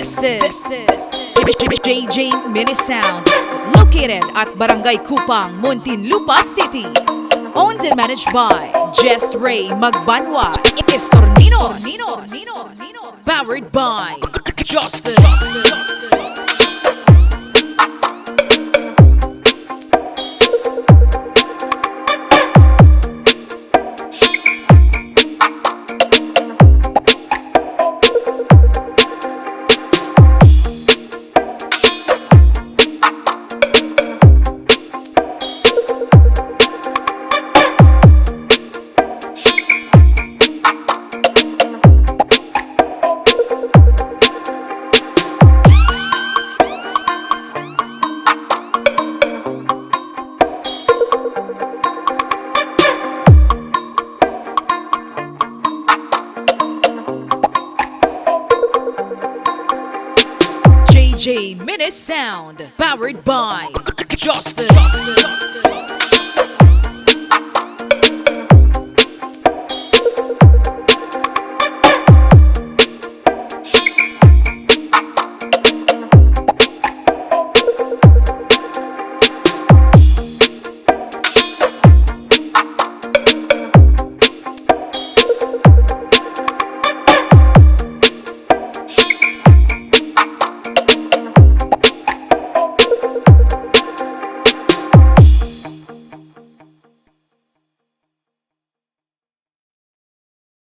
This is J-Jmini Sound, located at Barangay Kupang, Muntinlupa City. Owned and managed by Jess Ray Magbanwa, Estorninos. Powered by Justin. J-Jmini Sound, powered by Justin.